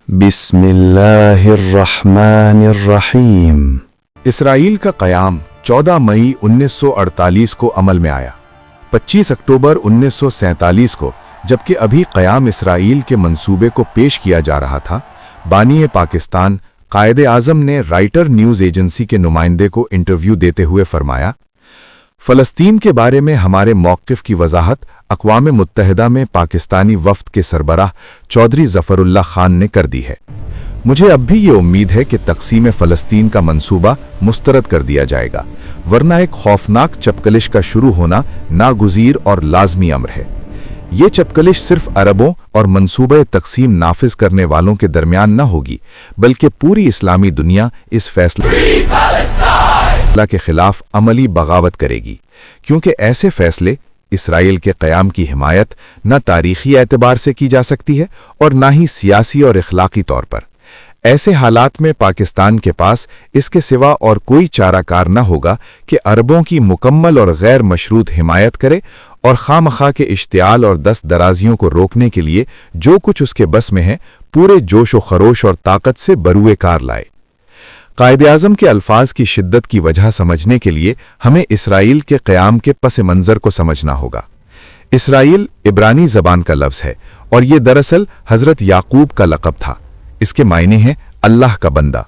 بسم اللہ الرحمن الرحیم۔ اسرائیل کا قیام 14 مئی 1948 کو عمل میں آیا۔ 25 اکتوبر 1947 کو جبکہ ابھی قیام اسرائیل کے منصوبے کو پیش کیا جا رہا تھا، بانی پاکستان قائد اعظم نے رائٹر نیوز ایجنسی کے نمائندے کو انٹرویو دیتے ہوئے فرمایا، فلسطین کے بارے میں ہمارے موقف کی وضاحت اقوام متحدہ میں پاکستانی وفد کے سربراہ چودھری ظفر اللہ خان نے کر دی ہے۔ مجھے اب بھی یہ امید ہے کہ تقسیم فلسطین کا منصوبہ مسترد کر دیا جائے گا، ورنہ ایک خوفناک چپکلش کا شروع ہونا ناگزیر اور لازمی امر ہے۔ یہ چپکلش صرف عربوں اور منصوبہ تقسیم نافذ کرنے والوں کے درمیان نہ ہوگی، بلکہ پوری اسلامی دنیا اس فیصلے کے خلاف عملی بغاوت کرے گی، کیونکہ ایسے فیصلے اسرائیل کے قیام کی حمایت نہ تاریخی اعتبار سے کی جا سکتی ہے اور نہ ہی سیاسی اور اخلاقی طور پر۔ ایسے حالات میں پاکستان کے پاس اس کے سوا اور کوئی چارہ کار نہ ہوگا کہ عربوں کی مکمل اور غیر مشروط حمایت کرے اور خواہ کے اشتعال اور دست درازیوں کو روکنے کے لیے جو کچھ اس کے بس میں ہے پورے جوش و خروش اور طاقت سے بروئے کار لائے۔ قائد اعظم کے الفاظ کی شدت کی وجہ سمجھنے کے لیے ہمیں اسرائیل کے قیام کے پس منظر کو سمجھنا ہوگا۔ اسرائیل عبرانی زبان کا لفظ ہے اور یہ دراصل حضرت یعقوب کا لقب تھا۔ اس کے معنی ہیں اللہ کا بندہ۔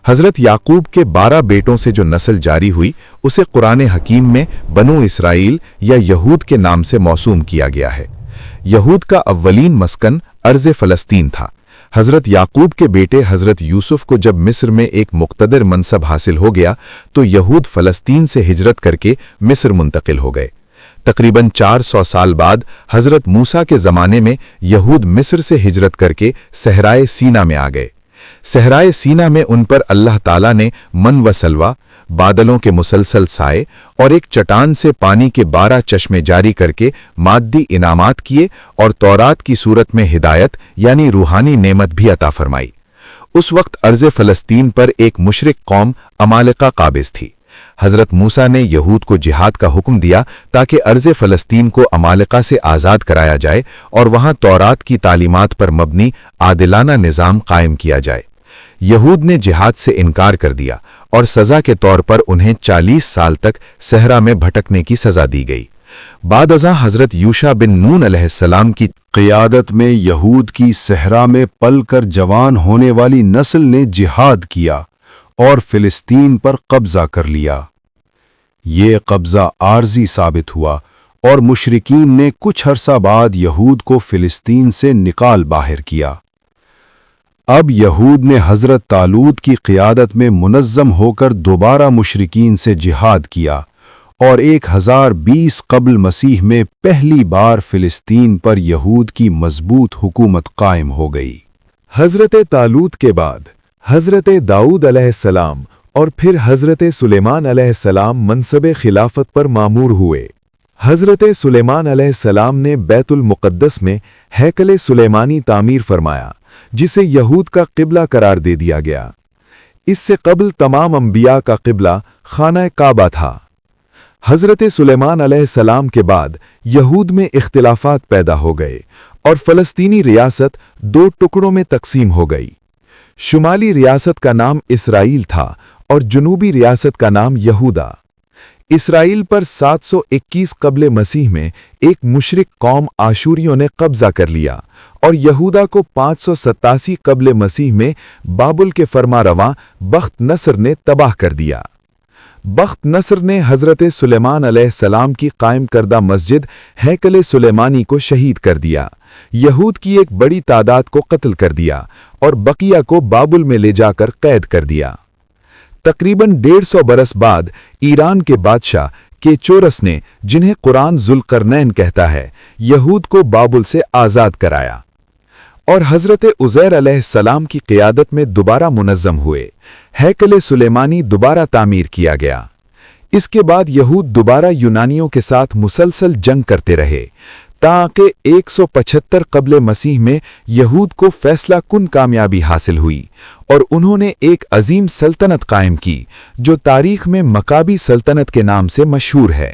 حضرت یعقوب کے 12 بیٹوں سے جو نسل جاری ہوئی اسے قرآن حکیم میں بنو اسرائیل یا یہود کے نام سے موسوم کیا گیا ہے۔ یہود کا اولین مسکن ارض فلسطین تھا۔ حضرت یعقوب کے بیٹے حضرت یوسف کو جب مصر میں ایک مقتدر منصب حاصل ہو گیا تو یہود فلسطین سے ہجرت کر کے مصر منتقل ہو گئے۔ تقریباً 400 سال بعد حضرت موسیٰ کے زمانے میں یہود مصر سے ہجرت کر کے صحرائے سینا میں آ گئے۔ صحرائے سینا میں ان پر اللہ تعالیٰ نے من و سلوہ، بادلوں کے مسلسل سائے اور ایک چٹان سے پانی کے 12 چشمے جاری کر کے مادی انعامات کیے اور تورات کی صورت میں ہدایت یعنی روحانی نعمت بھی عطا فرمائی۔ اس وقت ارض فلسطین پر ایک مشرک قوم عمالقہ قابض تھی۔ حضرت موسیٰ نے یہود کو جہاد کا حکم دیا تاکہ ارض فلسطین کو عمالقہ سے آزاد کرایا جائے اور وہاں تورات کی تعلیمات پر مبنی عادلانہ نظام قائم کیا جائے۔ یہود نے جہاد سے انکار کر دیا اور سزا کے طور پر انہیں 40 سال تک صحرا میں بھٹکنے کی سزا دی گئی۔ بعد ازاں حضرت یوشع بن نون علیہ السلام کی قیادت میں یہود کی صحرا میں پل کر جوان ہونے والی نسل نے جہاد کیا اور فلسطین پر قبضہ کر لیا۔ یہ قبضہ عارضی ثابت ہوا اور مشرکین نے کچھ عرصہ بعد یہود کو فلسطین سے نکال باہر کیا۔ اب یہود نے حضرت طالوت کی قیادت میں منظم ہو کر دوبارہ مشرکین سے جہاد کیا اور 1020 قبل مسیح میں پہلی بار فلسطین پر یہود کی مضبوط حکومت قائم ہو گئی۔ حضرت طالوت کے بعد حضرت داؤد علیہ السلام اور پھر حضرت سلیمان علیہ السلام منصب خلافت پر مامور ہوئے۔ حضرت سلیمان علیہ السلام نے بیت المقدس میں ہیکل سلیمانی تعمیر فرمایا، جسے یہود کا قبلہ قرار دے دیا گیا۔ اس سے قبل تمام انبیاء کا قبلہ خانہ کعبہ تھا۔ حضرت سلیمان علیہ السلام کے بعد یہود میں اختلافات پیدا ہو گئے اور فلسطینی ریاست 2 ٹکڑوں میں تقسیم ہو گئی۔ شمالی ریاست کا نام اسرائیل تھا اور جنوبی ریاست کا نام یہودا۔ اسرائیل پر 721 قبل مسیح میں ایک مشرک قوم آشوریوں نے قبضہ کر لیا اور یہودا کو 587 قبل مسیح میں بابل کے فرما رواں بخت نصر نے تباہ کر دیا۔ بخت نصر نے حضرت سلیمان علیہ السلام کی قائم کردہ مسجد ہیکل سلیمانی کو شہید کر دیا، یہود کی ایک بڑی تعداد کو قتل کر دیا اور بقیہ کو بابل میں لے جا کر قید کر دیا۔ تقریباً 150 برس بعد ایران کے بادشاہ کیچورس نے، جنہیں قرآن ذوالقرنین کہتا ہے، یہود کو بابل سے آزاد کرایا اور حضرت عزیر علیہ السلام کی قیادت میں دوبارہ منظم ہوئے۔ ہیکل سلیمانی دوبارہ تعمیر کیا گیا۔ اس کے بعد یہود دوبارہ یونانیوں کے ساتھ مسلسل جنگ کرتے رہے تاکہ 175 قبل مسیح میں یہود کو فیصلہ کن کامیابی حاصل ہوئی اور انہوں نے ایک عظیم سلطنت قائم کی جو تاریخ میں مکابی سلطنت کے نام سے مشہور ہے۔